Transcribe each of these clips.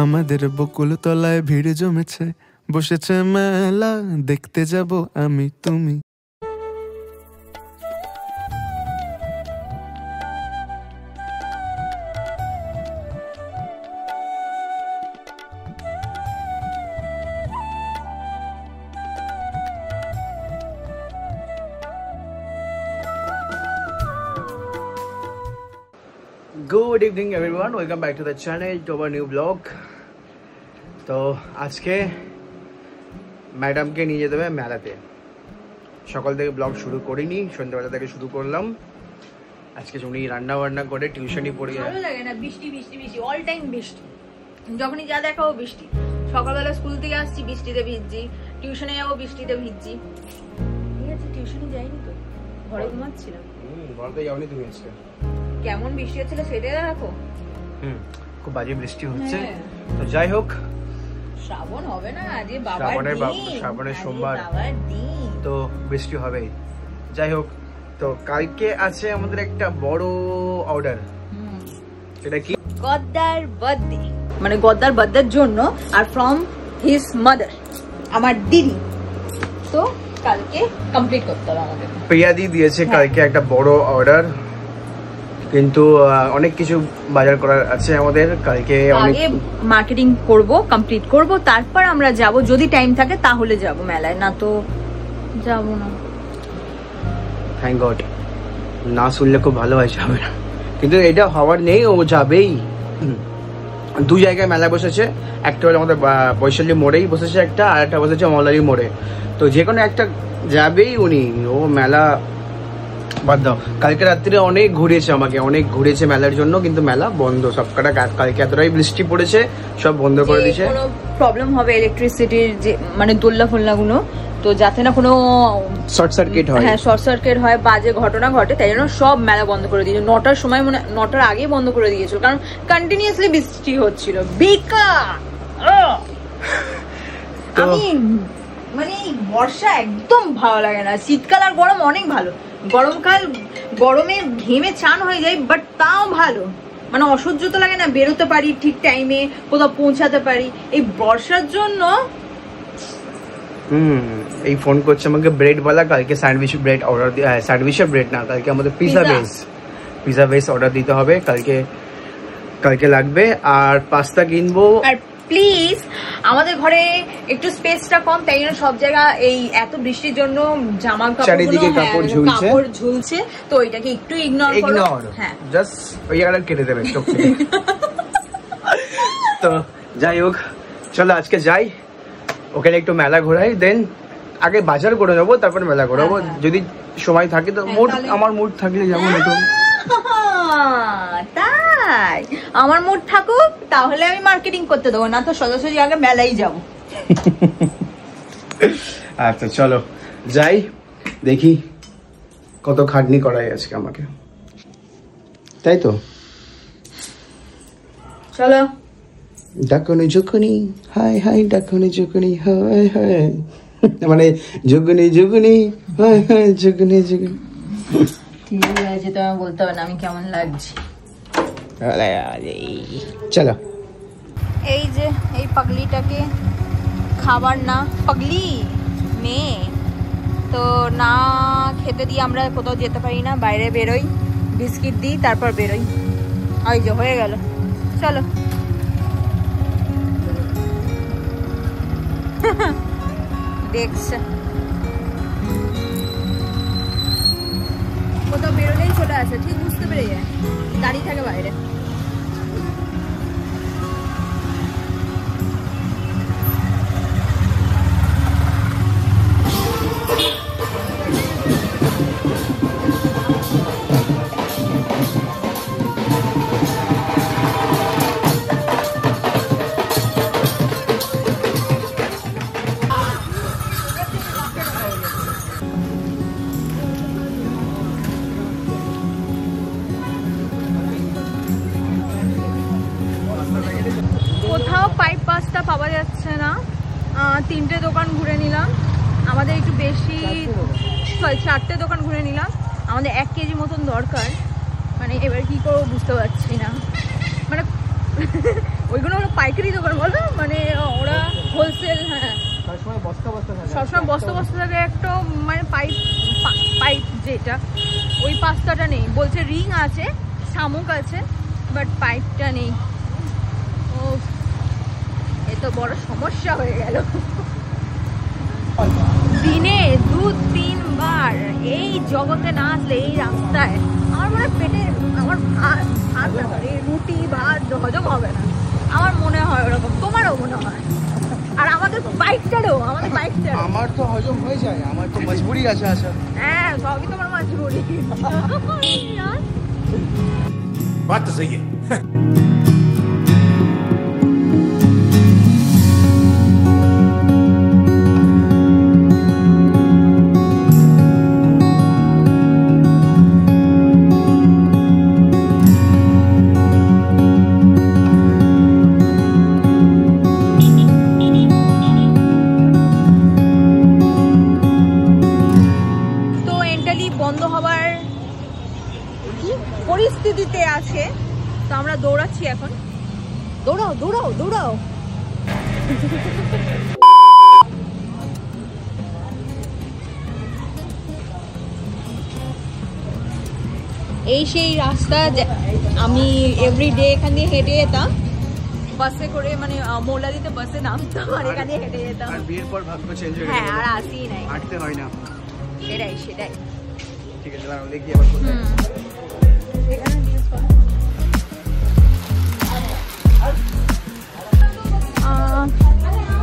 আমাদের বকুল তলায় ভিড় জমেছে, বসেছে মেলা, দেখতে যাব আমি তুমি। Good evening everyone, welcome back to the channel, to our new vlog. তো আজকে ম্যাডামকে নিয়ে যেতে হবে মেলাতে। সকাল থেকে ব্লগ শুরু করিনি, সন্ধ্যাবেলা থেকে শুরু করলাম। আজকে উনি রান্না বান্না করে টিউশনই পড়িয়ে। ভালো লাগে না, বৃষ্টি বৃষ্টি বৃষ্টি, অল টাইম বৃষ্টি। যখনই যা দেখাবো বৃষ্টি। সকালবেলা স্কুল থেকে আসছি বৃষ্টিতে ভিজছি, টিউশনে যাবো বৃষ্টিতে ভিজছি। ঠিক আছে, টিউশনে যাইনি তো, ঘরে ঘুমাচ্ছিলাম। ঘরে যাওনি তুমি আজকে? কেমন বৃষ্টি হচ্ছিল সেটাই দেখো। খুব বাজে বৃষ্টি হচ্ছে। তো যাই হোক, শ্রাবণ হবে না আজকে, শ্রাবণের সোমবার, তো বৃষ্টি হবেই। যাই হোক, তো কালকে আছে আমাদের একটা বড় অর্ডার। সেটা কি? গদ্দার বার্থডে, মানে গদ্দার বার্থডের জন্য, আর ফ্রম হিজ মাদার, আমার দিদি। তো কালকে কমপ্লিট করতে হবে আমাদের। প্রিয়াদি দিয়েছে কালকে একটা বড় অর্ডার, কিন্তু অনেক কিছু বাজার করার আছে আমাদের কালকে। আগে মার্কেটিং করব, কমপ্লিট করব, তারপর আমরা যাব। যদি টাইম থাকে তাহলে যাব মেলায়, না তো যাব না। থ্যাংক গড, না শুনলে খুব ভালো হয়, যাবে না। কিন্তু এটা হওয়ার নেই, ও যাবেই। দু জায়গায় মেলা বসেছে, একটা হলো আমাদের বৈশালী মোড়েই বসেছে একটা, আর একটা বসেছে মলারি মোড়ে। তো যে কোনো একটা যাবেই উনি। ও মেলা বাদ দাও, কালকে রাত্রে অনেক ঘুরিয়েছে আমাকে, অনেক ঘুরিয়েছে মেলার জন্য, কিন্তু মেলা বন্ধ সব কটা। কালকে এতটাই বৃষ্টি পড়েছে, সব বন্ধ করে দিয়েছে। কোনো প্রবলেম হবে ইলেকট্রিসিটির, যে মানে দোলনা ফোলনা গুলো, তো যাতে না কোনো শর্ট সার্কিট হয়, হ্যাঁ শর্ট সার্কিট হয়, বাজে ঘটনা ঘটে, তাই জন্য সব মেলা বন্ধ করে দিয়েছে। 9টার সময়, মানে 9টার আগেই বন্ধ করে দিয়েছিল, কারণ কন্টিনিউয়াসলি বৃষ্টি হচ্ছিল। বেকার। আমি মানে বর্ষা একদম ভালো লাগে না, শীতকাল আর গরম অনেক ভালো। গরমকাল, গরমে ঘেমে চান হয়ে যায়, বাট তাও ভালো, মানে অসহ্য তো লাগে না, বেরোতে পারি ঠিক টাইমে, কোথাও পৌঁছাতে পারি। এই বর্ষার জন্য এই ফোন করছে আমাকে ব্রেড वाला, কালকে স্যান্ডউইচ ব্রেড অর্ডার, স্যান্ডউইচের ব্রেড না, কালকে আমাদের পিজা বেস অর্ডার দিতে হবে। কালকে লাগবে। আর পাস্তা কিনবো। আর প্লিজ, আমাদের ঘরে একটু স্পেসটা কম, তাই জন্য সব জায়গা এই এত বৃষ্টির জন্য জামা কাপড় ঝুলছে, তো এটাকে একটু ইগনোর করো। হ্যাঁ, জাস্ট ওই জায়গাটা কেটে দেবে চোখ থেকে। তো যাই হোক, চলো আজকে যাই, ওখানে একটু মেলা ঘোরাই, দেন আগে বাজার করে নেবো, তারপর মেলা ঘোরাবো। যদি সময় থাকে তো, আমার মুড থাকলে যাবো, না তো। তাই আমার মুড থাকুক, তাহলে আমি মার্কেটিং করতে দেবো, না তো সোজাসুজি আগে মেলাই যাবো। আচ্ছা চলো যাই, দেখি কত খাটনি করাই আজকে আমাকে, তাই তো। চলো। ডাকনি ঝুকুনি হাই হাই, ডাকনি ঝুকুনি হাই হাই, মানে ঝুকুনি ঝুকুনি হাই হাই, ঝুকুনি ঝুকুনি। ঠিক আছে, তোমায় বলতে হবে না আমি কেমন লাগছে। চলো। এই যে এই পাগলিটাকে খাবার না, পাগলি মেয়ে তো, না খেতে দিয়ে আমরা কোথাও যেতে পারি না, বাইরে বেরোই, বিস্কিট দিই, তারপর বেরোই। ওই যে হয়ে গেল, চলো। দেখছে কোথাও বেরোলেই চলে আসে, ঠিক বুঝতে পেরে যায়, দাঁড়িয়ে থাকে বাইরে। কোথাও পাইপ পাস্তা পাওয়া যাচ্ছে না, 3টে দোকান ঘুরে নিলাম, আমাদের একটু বেশি, 4টে দোকান ঘুরে নিলাম, আমাদের 1 কেজি মতন দরকার। মানে এবার কি করবো বুঝতে পারছি না, মানে ওইগুলো হলো পাইকারি দোকান বলো, মানে ওরা হোলসেল। হ্যাঁ সবসময় বস্তা বস্তা থাকে, সবসময় বস্তা বস্তা থাকে। একটা মানে পাইপ যেটা, ওই পাস্তাটা নেই। বলছে রিং আছে, শামুক আছে, বাট পাইপটা নেই। ও এ তো বড় সমস্যা হয়ে গেল। দিনে 2-3 বার এই জগতে না আসলে, এই রাস্তায় আমার মনে হয় পেটে আমার ভাত রুটি ভাত হজম হবে না। আমার মনে হয় ওরকম, তোমারও মনে হয়? আর আমাদের বাইকটারও, আমার তো হজম হয়ে যায়, আমার তো মজবুরি আছে আসা। হ্যাঁ সবই তোমার মজবুরি। बात तो सही है। পরিস্থিতিতে আছে, তো আমরা দৌড়াচ্ছি এখন। দৌড়াও দৌড়াও দৌড়াও। এই সেই রাস্তা, আমি এভরিডে এখান দিয়ে হেঁটে যেতাম বাসে করে, মানে মৌলাদিতে বাসে নামতাম আর এখান দিয়ে হেঁটে যেতাম। আর বিয়ের পর ভাগ্য চেঞ্জ হয়ে হ্যাঁ গেল, আর আসি নাই, হাঁটতে হয় না। সেটাই। ঠিক আছে, দাঁড়াও দেখি আবার কোথায়।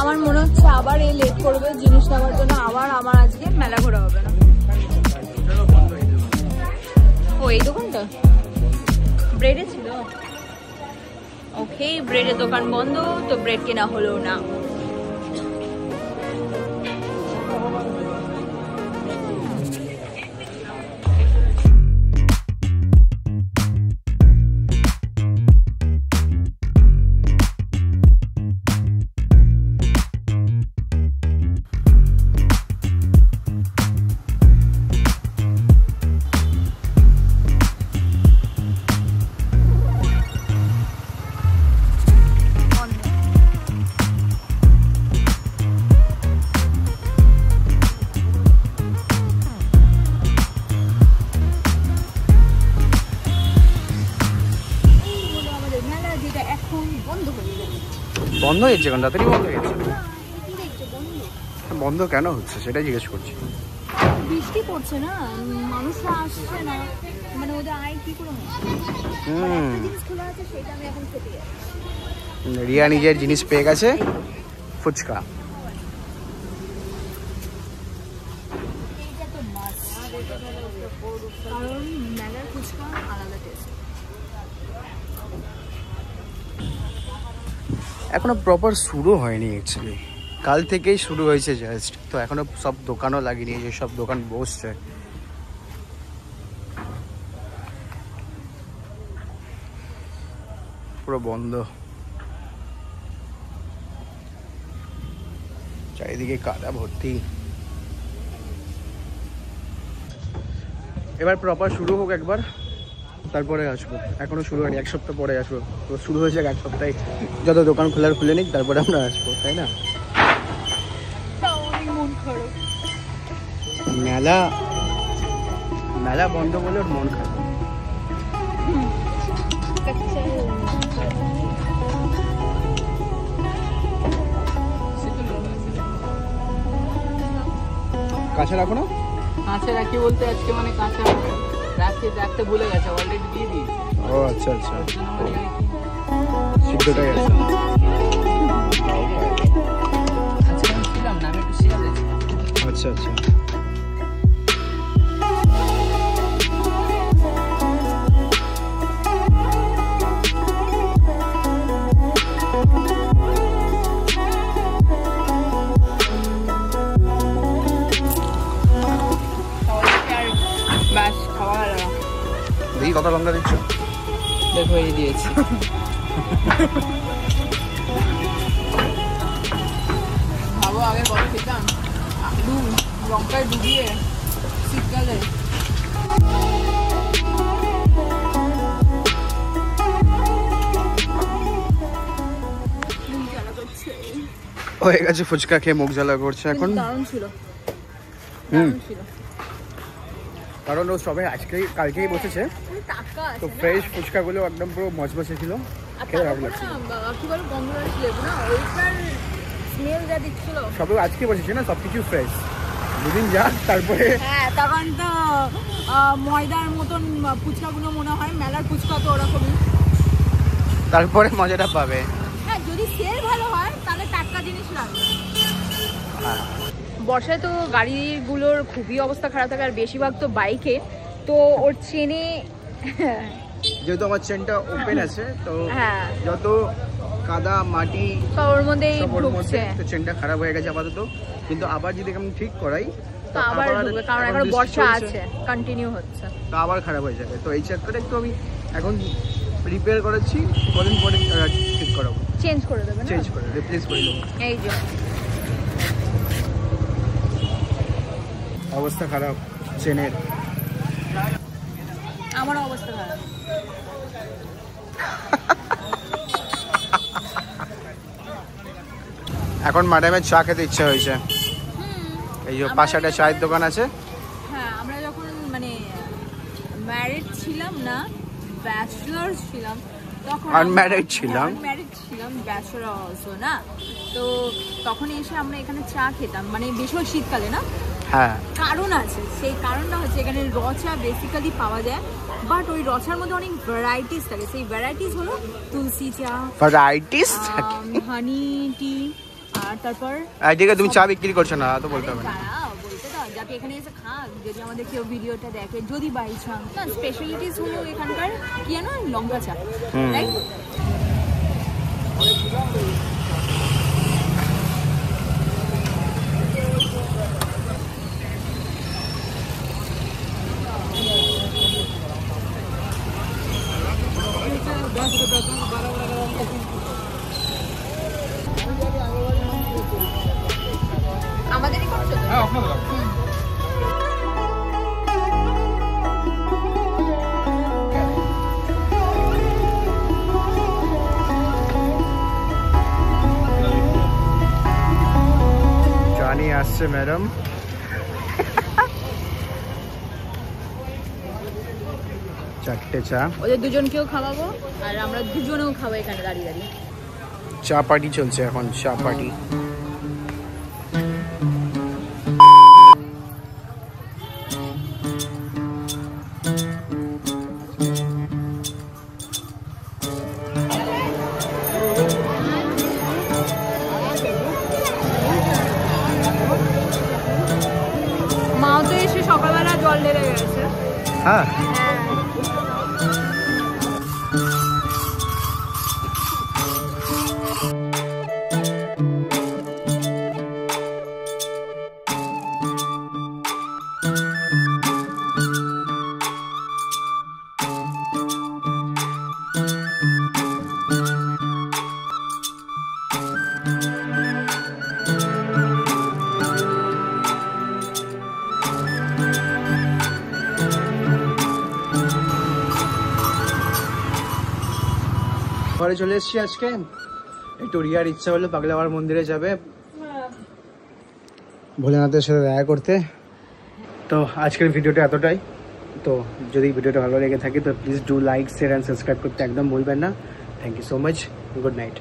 আমার মনে হচ্ছে আবার এই লেট করবে জিনিস নেওয়ার জন্য, আবার আমার আজকে মেলা ঘোরা হবে না। ও এই দোকানটা ব্রেডে ছিল, ওকে ব্রেডের দোকান বন্ধ, তো ব্রেড কেনা হলো না। বন্ধ হয়েছে এখন, রাতেরই বন্ধ হয়েছে। বন্ধ কেন হচ্ছে সেটাই জিজ্ঞেস করছি। বৃষ্টি পড়ছে না, মানুষরা আসছে না, মানে ওদের আয় কি করে হয়? জিনিস খোলা আছে সেটা আমি এখন খেতে যাচ্ছি। রিয়া নিজের জিনিস পেয়ে গেছে, ফুচকা। এইটা তো মাছ, কারণ মেলার ফুচকা আলাদা টেস্ট। এখনো প্রপার শুরু হয়নি অ্যাকচুয়ালি, কাল থেকেই শুরু হয়েছে জাস্ট, তো এখনো সব দোকানও লাগেনি, যে সব দোকান বসছে। পুরো বন্ধ, চারিদিকে কাদা ভর্তি। এবার প্রপার শুরু হোক একবার, তারপরে আসবো। এখনো শুরু হয়নি, 1 সপ্তাহ পরে আসবো। তো শুরু হয়েছে 1 সপ্তাহে, যত দোকান খোলার খুলে নিক, তারপরে আমরা আসবো, তাই না? মেলা বন্ধ বলে ওর মন খারাপ। কাছে রাখো না, কাঁচা রাখি বলতে আজকে মানে কাঁচা রাখতে ভুলে গেছে, অলরেডি দিয়ে দিই। ও আচ্ছা আচ্ছা, সিদ্ধটাই আছে। আজকে আমি ছিলাম না, আমি একটু শিখে আচ্ছা আচ্ছা, ব্যাস খাওয়া গেল। দেখি কত লঙ্কা দিচ্ছ। দেখো এই দিয়েছি। ভাবো আগে কত খেতাম, আলু লঙ্কায় ডুবিয়ে শীতকালে। হয়ে গেছে, ফুচকা খেয়ে মুখ জ্বালা করছে এখন। দারুণ ছিল, হুম, দারুণ ছিল। কারণ ও সবাই আজকেই কালকেই বসেছে, টাটকা আছে তো না? ফ্রেশ ফুচকাগুলো একদম পুরো মচমচে ছিল, আর খেতে ভালো তারপরে লাগছিল। না, কি বলো, গন্ধরাজ লেবু না, ওইটার স্মেল যা দিচ্ছিল। সবাই আজকে বসেছে না, সব কিছু ফ্রেশ, দুদিন যাক তারপরে। হ্যাঁ, তখন তো ময়দার মতন ফুচকাগুলো মনে হয়, মেলার ফুচকা তো ওরকমই। তারপরে মজাটা পাবে। হ্যাঁ, যদি সেল ভালো হয় তাহলে টাটকা জিনিস লাগবে। বর্ষায় তো গাড়িগুলোর খুবই অবস্থা খারাপ থাকে, আর বেশিরভাগ তো বাইকে। তো ওর চেনে, যেহেতু আমার চেনটা ওপেন আছে, তো হ্যাঁ, যত কাদা মাটি সব ওর মধ্যেই সব ওর মধ্যে, ঢুকছে। তো চেনটা খারাপ হয়ে গেছে আপাতত, কিন্তু আবার যদি আমি ঠিক করাই তো আবার ঢুকবে, কারণ এখন বৃষ্টি বর্ষা চলছে, আছে, কন্টিনিউ হচ্ছে। তো আবার খারাপ হয়ে যাবে। তো এই চক্করে একটু আমি এখন রিপেয়ার করাচ্ছি, কদিন পরে ঠিক করাবো, চেঞ্জ করে দেবে না? চেঞ্জ করে রিপ্লেস করে দেবো। এই যে অবস্থা খারাপ চেনের। আমার অবস্থা খারাপ। এখন ম্যাডামের চা খেতে ইচ্ছা হয়েছে, এই যে পাশে একটা চায়ের দোকান আছে। হ্যাঁ, আমরা যখন মানে ম্যারিড ছিলাম না, ব্যাচেলর ছিলাম, তখন Unmarried ছিলাম। আনম্যারিড ছিলাম, ব্যাচেলর অলসো না, তো তখন এসে আমরা এখানে চা খেতাম, মানে বেশিরভাগ শীতকালে না। হ্যাঁ, কারণ আছে, সেই কারণটা হচ্ছে এখানে র চা বেসিক্যালি পাওয়া যায়, বাট ওই র চার মধ্যে অনেক ভ্যারাইটিস থাকে। সেই ভ্যারাইটিস হলো তুলসী চা, ভ্যারাইটিস। হানি টি, আর তারপর ঠিক আছে, তুমি চা বিক্রি করছো না তো বলতে হবে না। দাঁড়াও, বলতে দাও, যাতে এখানে এসে খাক, যদি আমাদের কেউ ভিডিওটা দেখে, যদি বাই চান্স। না, স্পেশালিটিস হলো এখানকার কি জানো, লঙ্কা চা, রাইট? আমাদেরই করছো তো? চা নিয়ে আসছে ম্যাডাম। চারটে চা, ওদের দুজনকেও খাওয়াবো, আর আমরা দুজনেও খাবো এখানে দাঁড়িয়ে দাঁড়িয়ে। চা পার্টি চলছে এখন, চা পার্টি। মাও তো এসে সকালবেলা জল ঢেলে গেছে। হ্যাঁ, ঘরে চলে এসেছি আজকে। একটু রিয়ার ইচ্ছা হলো পাগলাবার মন্দিরে যাবে ভোলেনাথের সাথে দেখা করতে। তো আজকের ভিডিওটা এতটাই। তো যদি ভিডিওটা ভালো লেগে থাকে তো please do like, share and subscribe করতে একদম ভুলবেন না। Thank you so much, good night.